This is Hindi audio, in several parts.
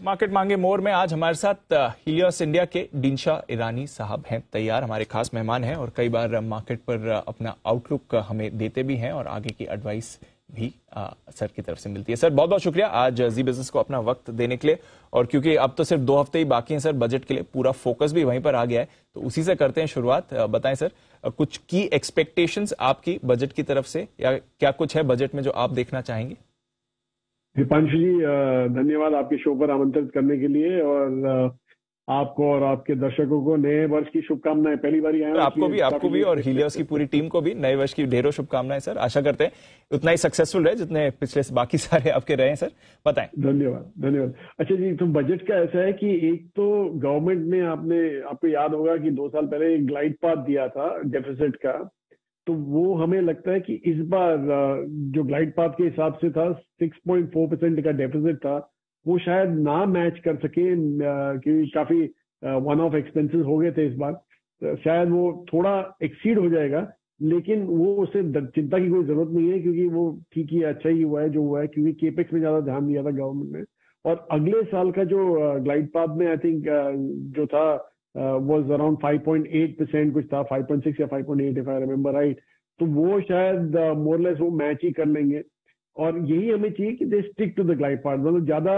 मार्केट मांगे मोर में आज हमारे साथ हीलियोस इंडिया के दिनशा ईरानी साहब हैं तैयार, हमारे खास मेहमान हैं और कई बार मार्केट पर अपना आउटलुक हमें देते भी हैं और आगे की एडवाइस भी सर की तरफ से मिलती है। सर बहुत बहुत शुक्रिया आज जी बिजनेस को अपना वक्त देने के लिए, और क्योंकि अब तो सिर्फ 2 हफ्ते ही बाकी हैं सर बजट के लिए, पूरा फोकस भी वहीं पर आ गया है, तो उसी से करते हैं शुरुआत। बताएं सर, कुछ की एक्सपेक्टेशंस आपकी बजट की तरफ से, या क्या कुछ है बजट में जो आप देखना चाहेंगे? दीपांशु जी, धन्यवाद आपके शो पर आमंत्रित करने के लिए, और आपको और आपके दर्शकों को नए वर्ष की शुभकामनाएं। पहली बार आया हूं, आपको भी और हीलियोस की पूरी टीम को भी नए वर्ष की ढेरों शुभकामनाएं सर। आशा करते हैं उतना ही सक्सेसफुल रहे जितने पिछले बाकी सारे आपके रहे हैं सर। बताएं। धन्यवाद। अच्छा जी, तो बजट का ऐसा है कि एक तो गवर्नमेंट ने आपको याद होगा कि 2 साल पहले एक ग्लाइड पाथ दिया था डेफिसिट का, तो वो हमें लगता है कि इस बार जो ग्लाइड पाथ के हिसाब से था 6.4% का डेफिसिट था, वो शायद ना मैच कर सके, क्योंकि काफी वन ऑफ एक्सपेंसेस हो गए थे इस बार। शायद वो थोड़ा एक्सीड हो जाएगा, लेकिन वो उससे चिंता की कोई जरूरत नहीं है, क्योंकि वो ठीक ही अच्छा ही हुआ है जो हुआ है, क्योंकि केपेक्स में ज्यादा ध्यान दिया था गवर्नमेंट ने। और अगले साल का जो ग्लाइड पाथ में आई थिंक जो था was around 5.8% कुछ था, 5.6 या 5.8 if I remember right। तो वो शायद मोरलेस वो मैच ही कर लेंगे, और यही हमें चाहिए कि they stick to the glide path, मतलब ज्यादा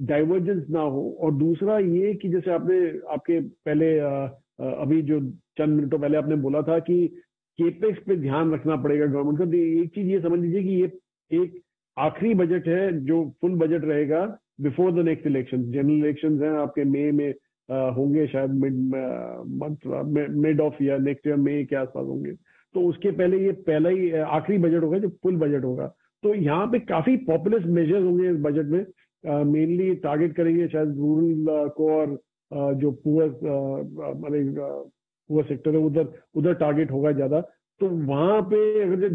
डाइवर्जेंस ना हो। और दूसरा ये कि जैसे आपके पहले अभी जो चंद मिनटों पहले आपने बोला था कि केपेक्स पे ध्यान रखना पड़ेगा गवर्नमेंट को, तो एक चीज ये समझ लीजिए कि ये एक आखिरी बजट है जो फुल बजट रहेगा before the next election. General election हैं आपके मई में होंगे, शायद mid of year next year मई के आसपास होंगे, तो उसके पहले ये पहला ही आखिरी बजट होगा जो फुल बजट होगा। तो यहाँ पे काफी पॉपुलर मेजर्स होंगे इस बजट में, मेनली टारगेट करेंगे शायद रूरल को, और जो पुअर सेक्टर है उधर टारगेट होगा ज्यादा। तो वहां पे अगर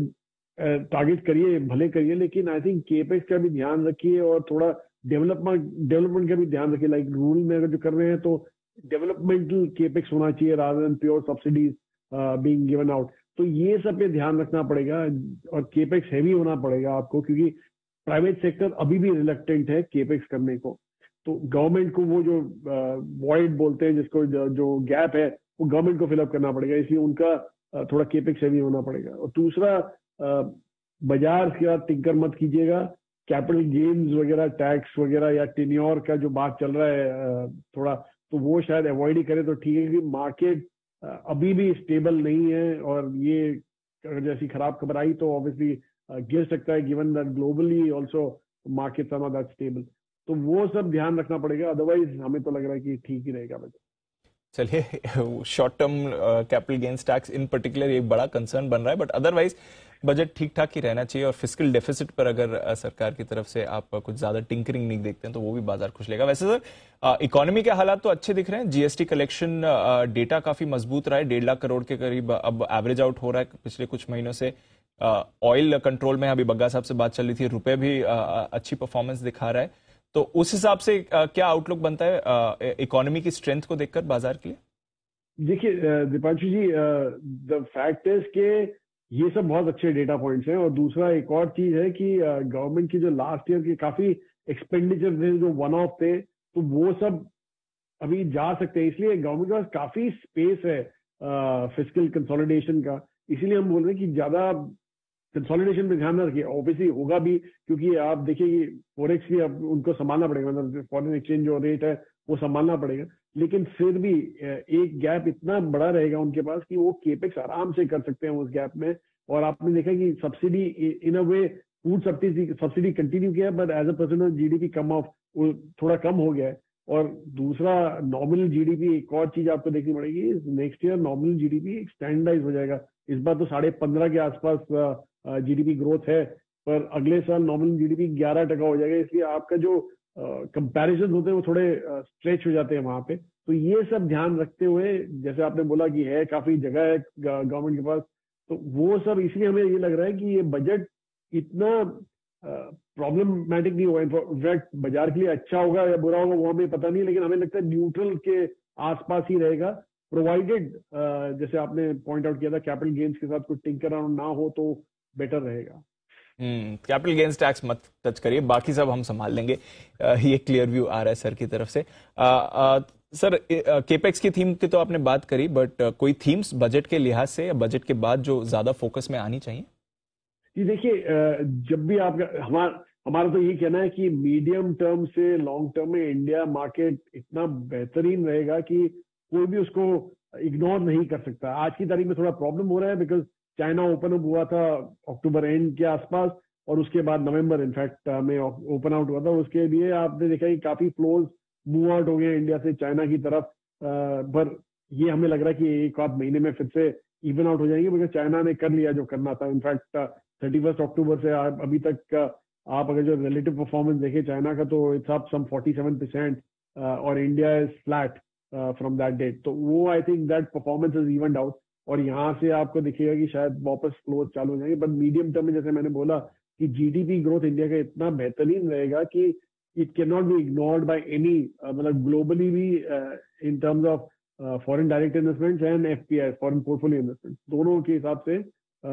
टारगेट करिए भले करिए, लेकिन आई थिंक केपेक्स का भी ध्यान रखिए और थोड़ा डेवलपमेंट का भी ध्यान रखिए। लाइक रूरल में अगर जो कर रहे हैं तो डेवलपमेंटल केपेक्स होना चाहिए rather than pure subsidies being given out. तो ये सब पे ध्यान रखना पड़ेगा, और केपेक्स हैवी होना पड़ेगा आपको, क्योंकि प्राइवेट सेक्टर अभी भी रिलक्टेंट है केपेक्स करने को। तो गवर्नमेंट को वो जो वॉइड बोलते हैं, जिसको जो गैप है, वो गवर्नमेंट को फिलअप करना पड़ेगा, इसलिए उनका थोड़ा केपेक्स हैवी होना पड़ेगा। और दूसरा, बाजार का टिंकर मत कीजिएगा, कैपिटल गेन्स वगैरह टैक्स वगैरह या टेन्योर का जो बात चल रहा है थोड़ा, तो वो शायद अवॉइड ही करे तो ठीक है, क्योंकि मार्केट अभी भी स्टेबल नहीं है, और ये अगर जैसी खराब खबर आई तो ऑब्वियसली गिर सकता है, given that globally also markets are not that stable. तो वो सब ध्यान रखना पड़ेगा, अदरवाइज हमें तो लग रहा है कि ठीक ही रहेगा बजट। चलिए, short term capital gains tax in particular एक बड़ा कंसर्न बन रहा है, बट अदरवाइज बजट ठीक ठाक ही रहना चाहिए। और फिस्कल डेफिसिट पर अगर सरकार की तरफ से आप कुछ ज्यादा टिंकरिंग नहीं देखते हैं तो वो भी बाजार खुश लेगा। वैसे सर, इकोनॉमी के हालात तो अच्छे दिख रहे हैं, जीएसटी कलेक्शन डेटा काफी मजबूत रहा है, 1.5 लाख करोड़ के करीब अब एवरेज आउट हो रहा है पिछले कुछ महीनों से। ऑयल कंट्रोल में, अभी बग्गा साहब से बात चल रही थी, रुपए भी अच्छी परफॉर्मेंस दिखा रहा है, तो उस हिसाब से क्या आउटलुक बनता है इकोनॉमी की स्ट्रेंथ को देखकर बाजार के लिए? देखिए दीपांशु जी, द फैक्ट इज के ये सब बहुत अच्छे डेटा पॉइंट्स हैं, और दूसरा एक और चीज है कि गवर्नमेंट की जो लास्ट ईयर के काफी एक्सपेंडिचर थे जो वन ऑफ थे, तो वो सब अभी जा सकते हैं, इसलिए गवर्नमेंट के पास काफी स्पेस है फिस्कल कंसोलिडेशन का। इसीलिए हम बोल रहे हैं कि ज्यादा कंसोलिडेशन पे ध्यान न रखिए, ऑब्वियसली होगा भी, क्योंकि आप देखिए कि फॉरेक्स भी अब उनको संभालना पड़ेगा, मतलब फॉरेन एक्सचेंज जो रेट है वो संभालना पड़ेगा, लेकिन फिर भी एक गैप इतना बड़ा रहेगा उनके पास कि वो केपेक्स आराम से कर सकते हैं उस गैप में। और आपने देखा कि subsidy in a way food subsidy continue किया, but as a percent of GDP come off थोड़ा कम हो गया है। और दूसरा, नॉमिनल जीडीपी, एक और चीज आपको देखनी पड़ेगी, next year nominal GDP standardise हो जाएगा। इस बार तो 15.5 के आसपास जीडीपी ग्रोथ है, पर अगले साल नॉमिनल जीडीपी 11% हो जाएगा, इसलिए आपका जो कंपैरिजन होते हैं वो थोड़े स्ट्रेच हो जाते हैं वहां पे। तो ये सब ध्यान रखते हुए, जैसे आपने बोला कि है काफी जगह है गवर्नमेंट के पास, तो वो सब इसलिए हमें ये लग रहा है कि ये बजट इतना प्रॉब्लमैटिक नहीं होगा। इनफैक्ट बाजार के लिए अच्छा होगा या बुरा होगा वो हमें पता नहीं, लेकिन हमें लगता है न्यूट्रल के आसपास ही रहेगा, प्रोवाइडेड जैसे आपने पॉइंट आउट किया था कैपिटल गेन्स के साथ कुछ टिंकर अराउंड ना हो तो बेटर रहेगा। कैपिटल गेन्स टैक्स मत टच करिए, बाकी सब हम संभाल लेंगे। ये क्लियर व्यू आ रहा है सर की तरफ से। सर, केपेक्स की थीम की तो आपने बात करी, बट कोई थीम्स बजट के लिहाज से या बजट के बाद जो ज्यादा फोकस में आनी चाहिए? जी देखिए, जब भी आप हमारा तो ये कहना है कि मीडियम टर्म से लॉन्ग टर्म में इंडिया मार्केट इतना बेहतरीन रहेगा कि कोई भी उसको इग्नोर नहीं कर सकता। आज की तारीख में थोड़ा प्रॉब्लम हो रहा है बिकॉज चाइना ओपन अप हुआ था अक्टूबर एंड के आसपास, और उसके बाद नवंबर इनफैक्ट में ओपन आउट हुआ था। उसके लिए आपने देखा कि काफी फ्लोज मूव आउट हो गए इंडिया से चाइना की तरफ, पर ये हमें लग रहा है कि एक आध महीने में फिर से इवन आउट हो जाएंगे बिकॉज चाइना ने कर लिया जो करना था। इनफैक्ट 31 अक्टूबर से अभी तक आप अगर जो रिलेटिव परफॉर्मेंस देखें चाइना का, तो इट्स अप सम 47%, और India is flat from that date. तो वो I think that performance is evened out, और यहाँ से आपको दिखेगा कि शायद वापस फ्लो चालू हो जाएंगे। बट मीडियम टर्म में जैसे मैंने बोला कि जीडीपी ग्रोथ इंडिया का इतना बेहतरीन रहेगा कि it can not be ignored by any, मतलब ग्लोबली भी in terms of foreign direct investments and FPI foreign portfolio investment दोनों के हिसाब से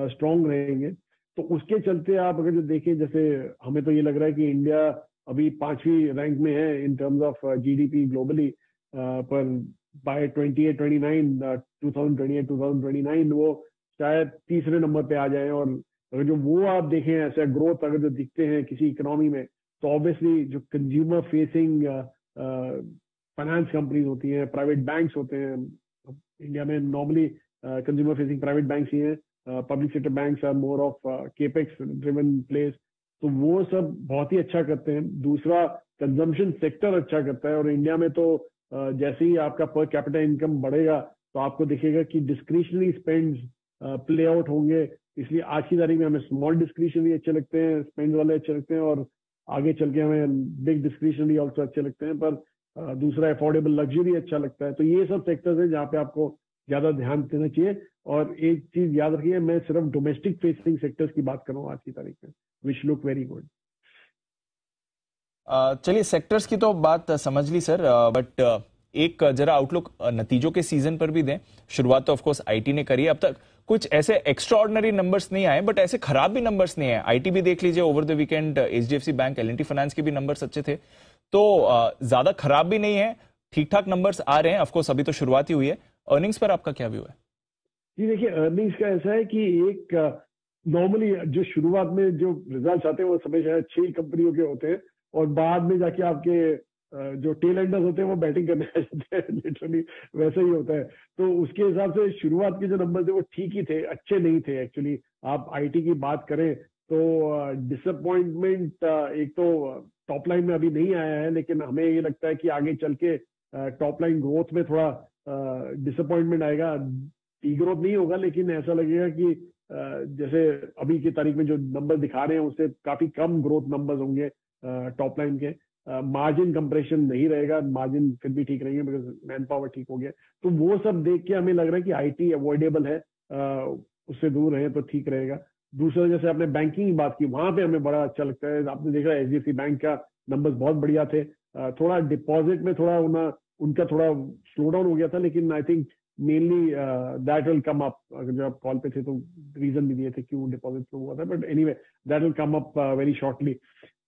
स्ट्रॉन्ग रहेंगे। तो उसके चलते आप अगर जो देखें, जैसे हमें तो ये लग रहा है कि इंडिया अभी 5वीं रैंक में है in terms of GDP globally, पर बाय 2029 वो शायद तीसरे नंबर पे आ जाए। और अगर जो वो आप देखें ऐसा ग्रोथ अगर जो दिखते हैं किसी इकोनॉमी में, तो ऑब्वियसली जो कंज्यूमर फेसिंग फाइनेंस कंपनीज होती हैं, प्राइवेट बैंक्स होते हैं, इंडिया में normally consumer facing private banks ही हैं, public sector banks are more of capex driven place, तो वो सब बहुत ही अच्छा करते हैं। दूसरा, कंजम्पशन सेक्टर अच्छा करता है, और इंडिया में तो जैसे ही आपका पर कैपिटा इनकम बढ़ेगा तो आपको दिखेगा कि डिस्क्रिशनरी स्पेंड्स प्ले आउट होंगे। इसलिए आज की तारीख में हमें स्मॉल डिस्क्रिशनरी अच्छे लगते हैं, स्पेंड वाले अच्छे लगते हैं, और आगे चल के हमें बिग डिस्क्रिशनरी ऑल्सो अच्छे लगते हैं। पर दूसरा, अफोर्डेबल लग्जरी अच्छा लगता है। तो ये सब सेक्टर्स हैं जहाँ पे आपको ज्यादा ध्यान देना चाहिए। और एक चीज याद रखिए, मैं सिर्फ डोमेस्टिक फेसिंग सेक्टर्स की बात कर रहा हूँ आज की तारीख में, विच लुक वेरी गुड। चलिए, सेक्टर्स की तो बात समझ ली सर, बट एक जरा आउटलुक नतीजों के सीजन पर भी दें। शुरुआत तो ऑफ कोर्स आईटी ने करी है, अब तक कुछ ऐसे एक्स्ट्राऑर्डिनरी नंबर्स नहीं आए, बट ऐसे खराब भी नंबर्स नहीं आए। आईटी भी देख लीजिए, over the weekend HDFC bank, L&T finance के भी नंबर्स अच्छे थे, तो ज्यादा खराब भी नहीं है, ठीक ठाक नंबर्स आ रहे हैं। ऑफ कोर्स अभी तो शुरुआत ही हुई है। अर्निंग्स पर आपका क्या व्यू है? जी देखिए, अर्निंग्स का ऐसा है कि एक नॉर्मली जो शुरुआत में जो रिजल्ट्स आते हैं वो हमेशा अच्छी कंपनियों के होते हैं, और बाद में जाके आपके जो टेल एंडर्स होते हैं वो बैटिंग करने आ जाते हैं, लिटरली वैसा ही होता है। तो उसके हिसाब से शुरुआत के जो नंबर थे वो ठीक ही थे, अच्छे नहीं थे एक्चुअली। आप आईटी की बात करें तो डिसअपॉइंटमेंट एक तो टॉप लाइन में अभी नहीं आया है, लेकिन हमें ये लगता है कि आगे चल के टॉप लाइन ग्रोथ में थोड़ा डिसअपॉइंटमेंट आएगा। ग्रोथ नहीं होगा, लेकिन ऐसा लगेगा कि जैसे अभी की तारीख में जो नंबर दिखा रहे हैं उससे काफी कम ग्रोथ नंबर्स होंगे टॉप लाइन के। मार्जिन कंप्रेशन नहीं रहेगा, मार्जिन फिर भी ठीक रहेंगे बिकॉज मैन पावर ठीक हो गया। तो वो सब देख के हमें लग रहा है कि आईटी अवॉइडेबल है, उससे दूर रहे तो ठीक रहेगा। दूसरा, जैसे आपने बैंकिंग की बात की, वहां पे हमें बड़ा अच्छा लगता है। आपने देखा एचडीएफसी बैंक का नंबर्स बहुत बढ़िया थे। थोड़ा डिपॉजिट में थोड़ा उनका थोड़ा स्लो डाउन हो गया था, लेकिन I think mainly that will come up. अगर जब आप कॉल पे थे तो रीजन भी दिए थे क्यों डिपॉजिट स्लो हुआ था, but anyway that will come up very shortly.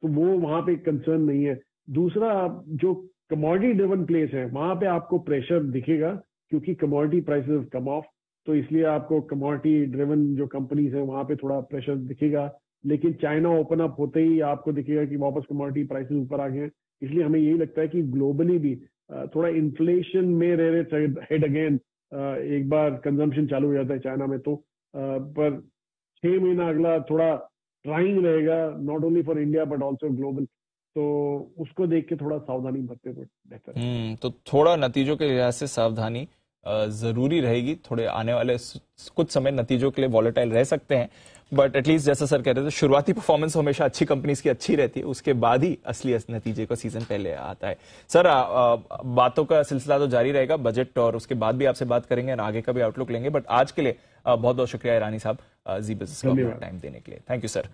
तो वो वहां पे कंसर्न नहीं है। दूसरा, जो कमोडिटी ड्रिवन प्लेस है वहां पे आपको प्रेशर दिखेगा, क्योंकि कमोडिटी प्राइसेस कम ऑफ, तो इसलिए आपको कमोडिटी ड्रिवन जो कंपनीज है वहां पे थोड़ा प्रेशर दिखेगा। लेकिन चाइना ओपन अप होते ही आपको दिखेगा कि वापस कमोडिटी प्राइसेस ऊपर आ गए। इसलिए हमें यही लगता है कि ग्लोबली भी थोड़ा इन्फ्लेशन में रह रहे हेड अगेन, एक बार कंजम्पशन चालू हो जाता है चाइना में तो, पर 6 महीना अगला थोड़ा ट्राइंग रहेगा, not only for India but also global. तो उसको देख के थोड़ा सावधानी बरते तो बेहतर है। तो थोड़ा नतीजों के लिहाज से सावधानी जरूरी रहेगी। थोड़े आने वाले कुछ समय नतीजों के लिए वॉलेटाइल रह सकते हैं, बट एटलीस्ट जैसा सर कह रहे थे, शुरुआती परफॉर्मेंस हमेशा अच्छी कंपनीज की अच्छी रहती है, उसके बाद ही असली नतीजे का सीजन पहले आता है। सर, बातों का सिलसिला तो जारी रहेगा, बजट और उसके बाद भी आपसे बात करेंगे और आगे का भी आउटलुक लेंगे, बट आज के लिए बहुत बहुत शुक्रिया ईरानी साहब जी बिजनेस का टाइम देने के लिए। Thank you sir.